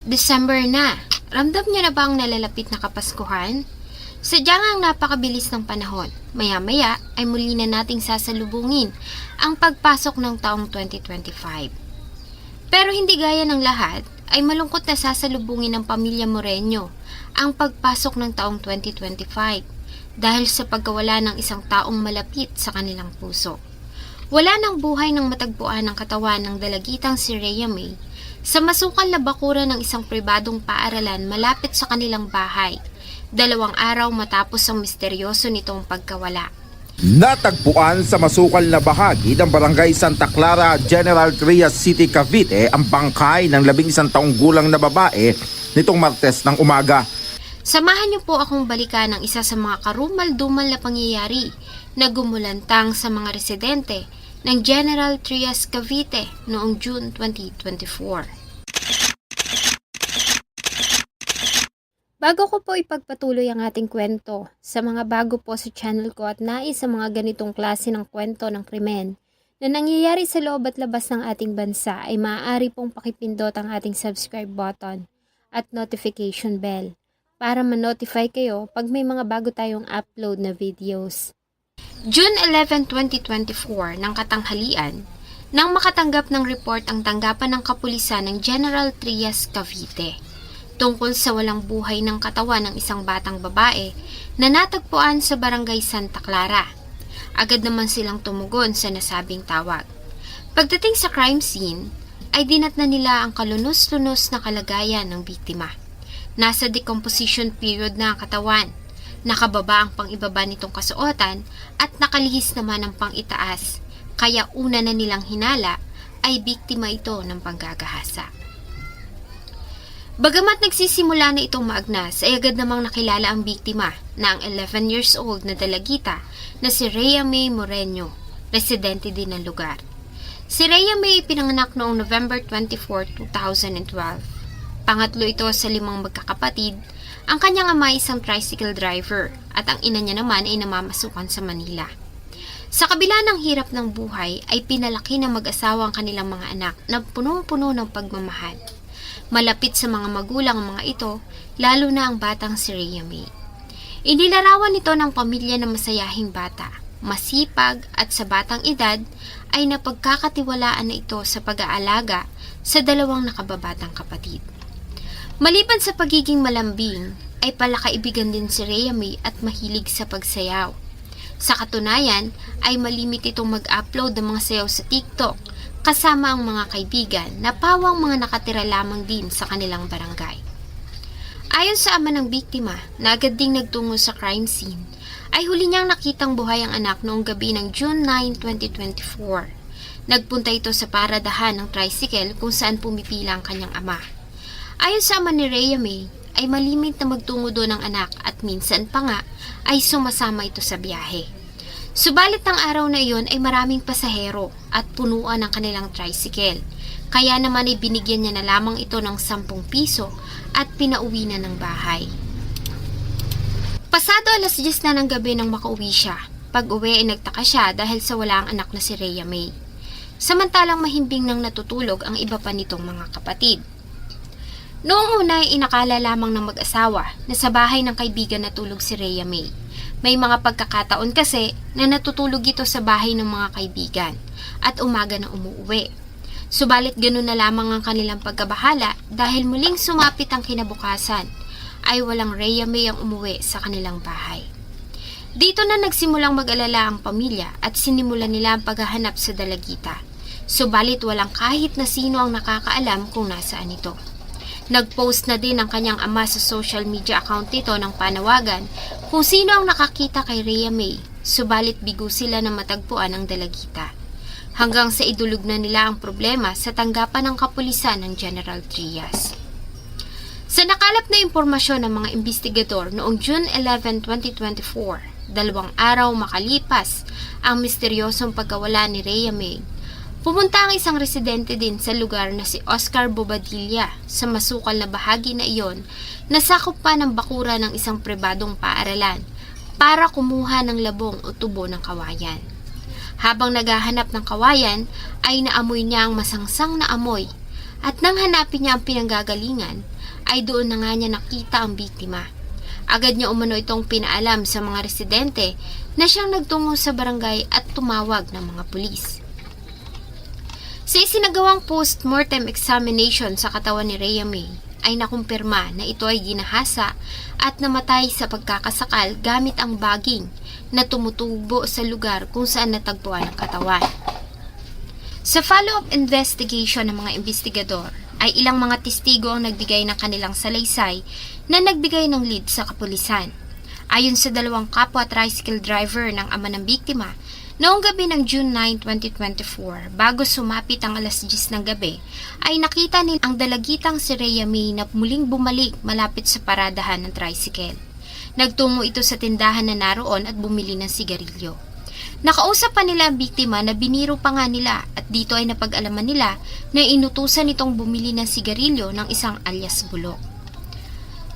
December na. Ramdam niyo na ba ang nalalapit na Kapaskuhan? Sadyang ang napakabilis ng panahon. Maya-maya ay muli na nating sasalubungin ang pagpasok ng taong 2025. Pero hindi gaya ng lahat, ay malungkot na sasalubungin ng pamilya Moreno ang pagpasok ng taong 2025 dahil sa pagkawala ng isang taong malapit sa kanilang puso. Wala nang buhay ng matagpuan ang katawan ng dalagitang si Rhea May sa masukal na bakuran ng isang pribadong paaralan malapit sa kanilang bahay, 2 araw matapos ang misteryoso nitong pagkawala. Natagpuan sa masukal na bahagi ng Barangay Santa Clara, General Trias City, Cavite ang bangkay ng 11 taong gulang na babae nitong Martes ng umaga. Samahan niyo po akong balikan ang isa sa mga karumal-dumal na pangyayari na gumulantang sa mga residente ng General Trias, Cavite noong June 2024. Bago ko po ipagpatuloy ang ating kwento, sa mga bago po sa channel ko at nais sa mga ganitong klase ng kwento ng krimen na nangyayari sa loob at labas ng ating bansa ay maaari pong pakipindot ang ating subscribe button at notification bell para ma-notify kayo pag may mga bago tayong upload na videos. June 11, 2024 ng katanghalian, nang makatanggap ng report ang tanggapan ng kapulisan ng General Trias, Cavite tungkol sa walang buhay ng katawan ng isang batang babae na natagpuan sa Barangay Santa Clara. Agad naman silang tumugon sa nasabing tawag. Pagdating sa crime scene, ay dinatnan nila ang kalunos-lunos na kalagayan ng biktima. Nasa decomposition period na ang katawan, nakababa ang pang-ibaba nitong kasuotan at nakalihis naman ang pang-itaas, kaya una na nilang hinala ay biktima ito ng panggagahasa. Bagamat nagsisimula na itong maagnas, ay agad namang nakilala ang biktima na ang 11 years old na dalagita na si Rhea May Moreno, residente din ng lugar. Si Rhea May pinanganak noong November 24, 2012. Pangatlo ito sa 5 magkakapatid. Ang kanyang ama ay isang tricycle driver at ang ina niya naman ay namamasukan sa Manila. Sa kabila ng hirap ng buhay ay pinalaki ng mag-asawa ang kanilang mga anak na punong-puno ng pagmamahal. Malapit sa mga magulang ang mga ito, lalo na ang batang si Rhea May. Inilarawan nito ng pamilya na masayahing bata, masipag at sa batang edad ay napagkakatiwalaan na ito sa pag-aalaga sa 2 nakababatang kapatid. Maliban sa pagiging malambing, ay palakaibigan din si Rhea May at mahilig sa pagsayaw. Sa katunayan, ay malimit itong mag-upload ng mga sayaw sa TikTok kasama ang mga kaibigan na pawang mga nakatira lamang din sa kanilang barangay. Ayon sa ama ng biktima na agad ding nagtungo sa crime scene, ay huli niyang nakitang buhay ang anak noong gabi ng June 9, 2024. Nagpunta ito sa paradahan ng tricycle kung saan pumipila ang kanyang ama. Ayon sa ama ni Rhea May, ay malimit na magtungo doon ang anak at minsan pa nga ay sumasama ito sa biyahe. Subalit ang araw na iyon ay maraming pasahero at punuan ang kanilang tricycle. Kaya naman ay binigyan niya na lamang ito ng 10 piso at pinauwi na ng bahay. Pasado 10:00 na ng gabi nang makauwi siya. Pag-uwi ay nagtaka siya dahil sa wala ang anak na si Rhea May. Samantalang mahimbing nang natutulog ang iba pa nitong mga kapatid. Noong una ay inakala lamang ng mag-asawa na sa bahay ng kaibigan natulog si Rhea May. May mga pagkakataon kasi na natutulog ito sa bahay ng mga kaibigan at umaga na umuuwi. Subalit ganun na lamang ang kanilang pagkabahala dahil muling sumapit ang kinabukasan ay walang Rhea May ang umuwi sa kanilang bahay. Dito na nagsimulang mag-alala ang pamilya at sinimulan nila ang paghahanap sa dalagita. Subalit walang kahit na sino ang nakakaalam kung nasaan ito. Nag-post na din ang kanyang ama sa social media account nito ng panawagan kung sino ang nakakita kay Rhea May, subalit bigo sila na matagpuan ang dalagita. Hanggang sa idulog na nila ang problema sa tanggapan ng kapulisan ng General Trias. Sa nakalap na impormasyon ng mga investigador noong June 11, 2024, 2 araw makalipas ang misteryosong pagkawala ni Rhea May, pumunta ang isang residente din sa lugar na si Oscar Bobadilla sa masukal na bahagi na iyon na sakop pa ng bakura ng isang pribadong paaralan para kumuha ng labong o tubo ng kawayan. Habang naghahanap ng kawayan ay naamoy niya ang masangsang na amoy at nang hanapin niya ang pinanggagalingan ay doon na nga niya nakita ang biktima. Agad niya umano itong pinaalam sa mga residente na siyang nagtungo sa barangay at tumawag ng mga pulis. Sa isinagawang post-mortem examination sa katawan ni Rhea May, ay nakumpirma na ito ay ginahasa at namatay sa pagkakasakal gamit ang baging na tumutubo sa lugar kung saan natagpuan ang katawan. Sa follow-up investigation ng mga investigador, ay ilang mga testigo ang nagbigay ng kanilang salaysay na nagbigay ng lead sa kapulisan. Ayon sa dalawang kapwa tricycle driver ng ama ng biktima, noong gabi ng June 9, 2024, bago sumapit ang alas 10 ng gabi, ay nakita nila ang dalagitang si Rhea May na muling bumalik malapit sa paradahan ng tricycle. Nagtungo ito sa tindahan na naroon at bumili ng sigarilyo. Nakausap pa nila ang biktima na biniro pa nga nila at dito ay napag-alaman nila na inutusan itong bumili ng sigarilyo ng isang alias Bulok.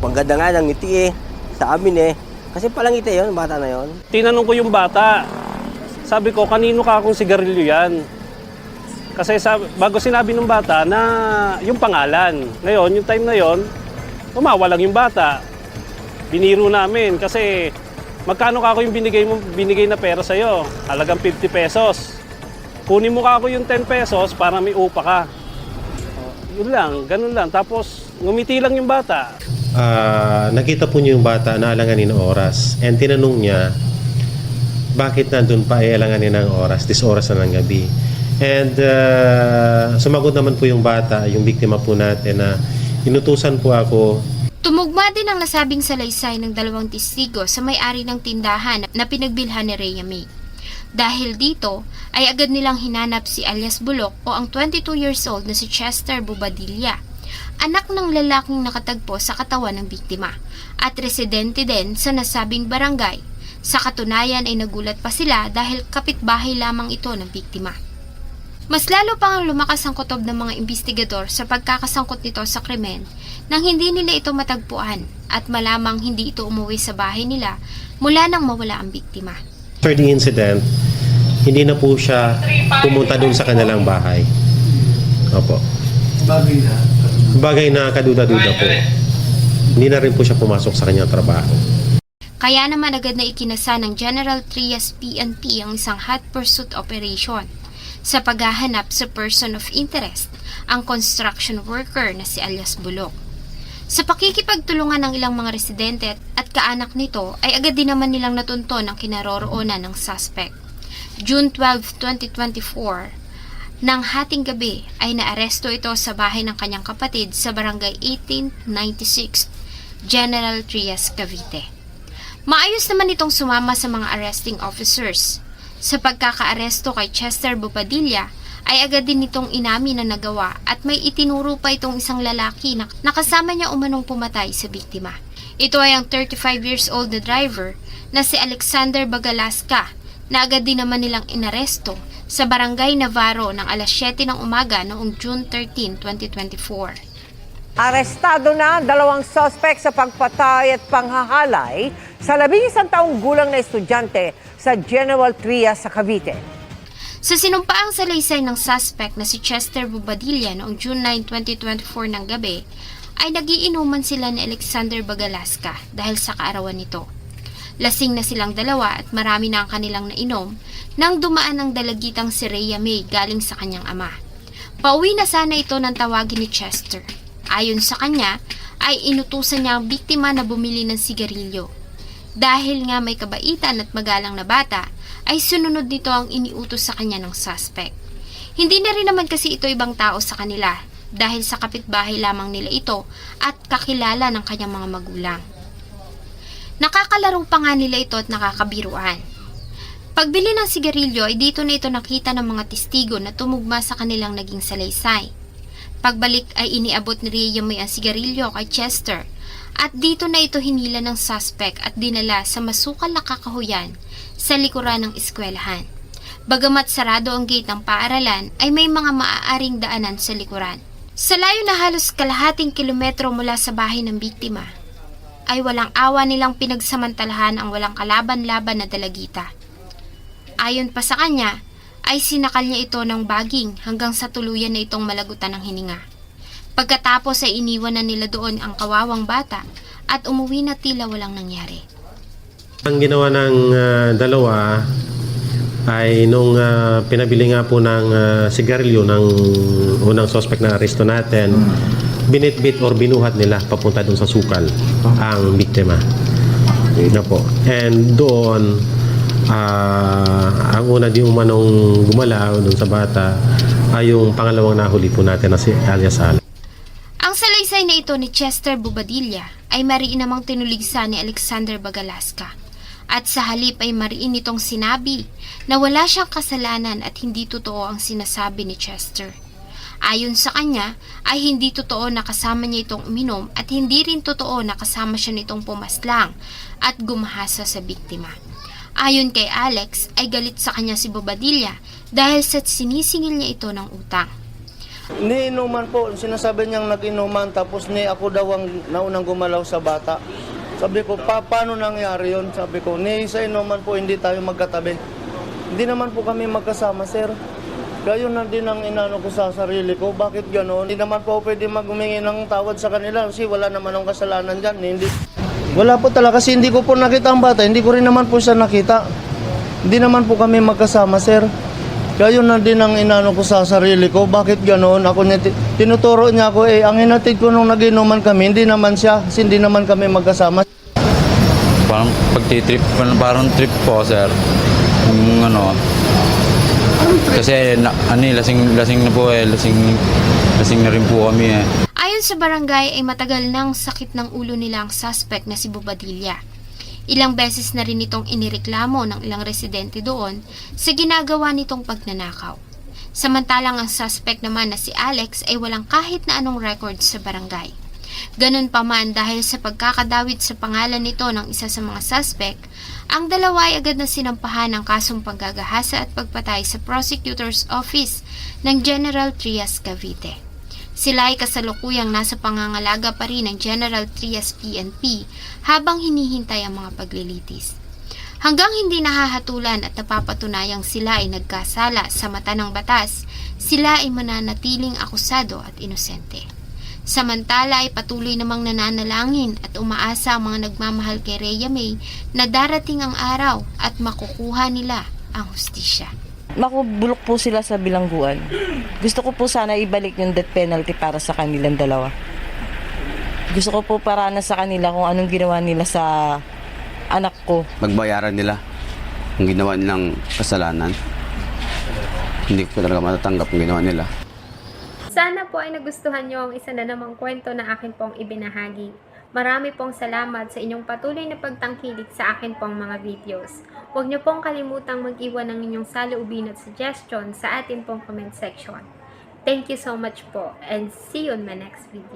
Maganda nga ng ngiti sa amin Kasi palang ngiti yon, bata na yon. Tinanong ko yung bata. Sabi ko, kanino ka akong sigarilyo yan? Kasi bago sinabi ng bata na yung pangalan. Ngayon, yung time na yon, umawa lang yung bata. Biniro namin kasi magkano ka ako yung binigay na pera sa'yo? Halagang 50 pesos. Kunin mo ka ako yung 10 pesos para may upa ka. Yun lang, ganun lang. Tapos ngumiti lang yung bata. Nakita po niyo yung bata na alanganin ng oras. And tinanong niya, bakit nandun pa ay alanganin ng oras, this oras na ng gabi. And sumagot naman po yung bata, yung biktima po natin na inutusan po ako. Tumugma din ang nasabing salaysay ng dalawang testigo sa may-ari ng tindahan na pinagbilhan ni Rhea May. Dahil dito, ay agad nilang hinanap si alias Bulok o ang 22 years old na si Chester Bobadilla, anak ng lalaking nakatagpo sa katawan ng biktima, at residente din sa nasabing barangay. Sa katunayan ay nagulat pa sila dahil kapitbahay lamang ito ng biktima. Mas lalo pang lumakas ang kutob ng mga investigador sa pagkakasangkot nito sa krimen nang hindi nila ito matagpuan at malamang hindi ito umuwi sa bahay nila mula nang mawala ang biktima. After the incident, hindi na po siya pumunta doon sa kanilang bahay. Opo. Bagay na kaduda-duda po. Hindi na rin po siya pumasok sa kanyang trabaho. Kaya naman agad na ikinasa ng General Trias PNP ang isang hot pursuit operation sa paghahanap sa person of interest, ang construction worker na si alias Bulok. Sa pakikipagtulungan ng ilang mga residente at kaanak nito ay agad din naman nilang natunton ang kinaroroonan ng suspect. June 12, 2024, nang hating gabi ay naaresto ito sa bahay ng kanyang kapatid sa barangay 1896, General Trias, Cavite. Maayos naman itong sumama sa mga arresting officers. Sa pagkakaaresto kay Chester Bobadilla, ay agad din itong inamin na nagawa at may itinuro pa itong isang lalaki na nakasama niya umanong pumatay sa biktima. Ito ay ang 35 years old na driver na si Alexander Bagalasca na agad din naman nilang inaresto sa Barangay Navarro ng alas 7 ng umaga noong June 13, 2024. Arestado na ang dalawang suspect sa pagpatay at panghahalay sa 11 taong gulang na estudyante sa General Trias sa Cavite. Sa sinumpaang salaysay ng suspect na si Chester Bobadilla noong June 9, 2024 ng gabi, ay nagiinuman sila ni Alexander Bagalasca dahil sa kaarawan nito. Lasing na silang dalawa at marami na ang kanilang nainom nang dumaan ang dalagitang si Rhea May galing sa kanyang ama. Pauwi na sana ito ng tawagin ni Chester. Ayon sa kanya, ay inutusan niya ang biktima na bumili ng sigarilyo. Dahil nga may kabaitan at magalang na bata, ay sununod nito ang iniutos sa kanya ng suspect. Hindi na rin naman kasi ito ibang tao sa kanila dahil sa kapitbahay lamang nila ito at kakilala ng kanyang mga magulang. Nakakalaro pa nga nila ito at nakakabiruan. Pagbili ng sigarilyo ay dito na ito nakita ng mga testigo na tumugma sa kanilang naging salaysay. Pagbalik ay iniabot ni Rhea May ang sigarilyo kay Chester at dito na ito hinila ng suspect at dinala sa masukal na kakahuyan sa likuran ng eskwelahan. Bagamat sarado ang gate ng paaralan ay may mga maaaring daanan sa likuran. Sa layo na halos kalahating kilometro mula sa bahay ng biktima, ay walang awa nilang pinagsamantalahan ang walang kalaban-laban na dalagita. Ayon pa sa kanya, ay sinakal niya ito ng baging hanggang sa tuluyan na itong malagutan ng hininga. Pagkatapos ay iniwan na nila doon ang kawawang bata at umuwi na tila walang nangyari. Ang ginawa ng dalawa ay nung pinabili nga po ng sigarilyo ng unang suspect na aresto natin, binitbit or binuhat nila papunta doon sa sukal ang biktima. Na po. And doon, ang una di umanong gumalaw doon sa bata ay yung pangalawang nahuli po natin na si alias Alex. Ang salaysay na ito ni Chester Bobadilla ay mariin namang tinuligsa ni Alexander Bagalasca. At sa halip ay mariin itong sinabi na wala siyang kasalanan at hindi totoo ang sinasabi ni Chester. Ayon sa kanya ay hindi totoo na kasama niya itong uminom at hindi rin totoo na kasama siya nitong pumaslang at gumahasa sa biktima. Ayon kay Alex ay galit sa kanya si Bobadilla dahil sa sinisingil niya ito ng utang. Ni inuman po, sinasabi niyang nag-inuman tapos ni ako daw ang naunang gumalaw sa bata. Sabi ko, paano nangyari yun? Sabi ko, ni sa inuman po hindi tayo magkatabi. Hindi naman po kami magkasama, sir. Kaya yun na din ang inano ko sa sarili ko. Bakit gano'n? Hindi naman po pwede mag-humingi ng tawad sa kanila kasi wala naman ang kasalanan dyan. Hindi. Wala po talaga kasi hindi ko po nakita ang bata. Hindi ko rin naman po siya nakita. Hindi naman po kami magkasama, sir. Kaya yun na din ang inano ko sa sarili ko. Bakit gano'n? Ako tinuturo niya ako, ang hinatid ko nung nag-inuman kami, hindi naman siya. Kasi hindi naman kami magkasama. Parang pagtitrip, parang trip po, sir. Yung ano, kasi lasing na po lasing na rin po kami eh. Ayon sa barangay ay matagal nang sakit ng ulo nila ang suspect na si Bobadilla. Ilang beses na rin itong inireklamo ng ilang residente doon sa ginagawa nitong pagnanakaw. Samantalang ang suspect naman na si Alex ay walang kahit na anong record sa barangay. Ganun pa man dahil sa pagkakadawit sa pangalan nito ng isa sa mga suspect, ang dalawa ay agad na sinampahan ng kasong paggagahasa at pagpatay sa prosecutor's office ng General Trias Cavite. Sila ay kasalukuyang nasa pangangalaga pa rin ng General Trias PNP habang hinihintay ang mga paglilitis. Hanggang hindi nahahatulan at napapatunayang sila ay nagkasala sa mata ng batas, sila ay mananatiling akusado at inosente. Samantala ay patuloy namang nananalangin at umaasa ang mga nagmamahal kay Rhea May na darating ang araw at makukuha nila ang hustisya. Makubulok po sila sa bilangguan. Gusto ko po sana ibalik yung death penalty para sa kanilang dalawa. Gusto ko po paranas sa kanila kung anong ginawa nila sa anak ko. Magbayaran nila kung ginawa nilang kasalanan. Hindi ko talaga matatanggap kung ginawa nila. Sana po ay nagustuhan nyo ang isa na namang kwento na akin pong ibinahagi. Marami pong salamat sa inyong patuloy na pagtangkilik sa akin pong mga videos. Huwag nyo pong kalimutang mag-iwan ng inyong saloobin at suggestion sa atin pong comment section. Thank you so much po and see you on my next video.